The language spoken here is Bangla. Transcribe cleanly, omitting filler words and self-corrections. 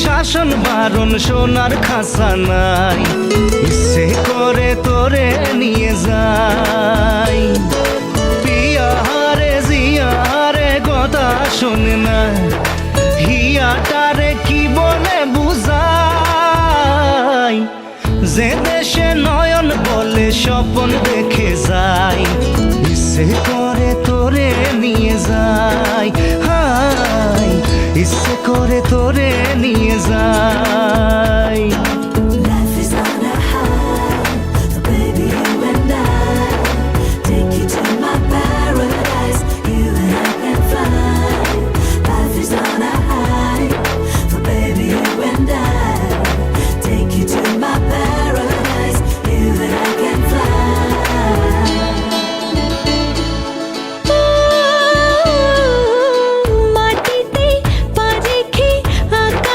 শাসন বারণ সোনার খাসা নাই, ইচ্ছে করে তোরে নিয়ে যাই। পিয়ারে জিয়ারে কথা শোনে না, হিয়াটারে কি বলে বুঝাই। যে দেশে নয়ন বলে স্বপন দেখে যায়, ইচ্ছে করে তোরে নিয়ে যাই। হাই ইচ্ছে করে তোরে নিয়ে যাই।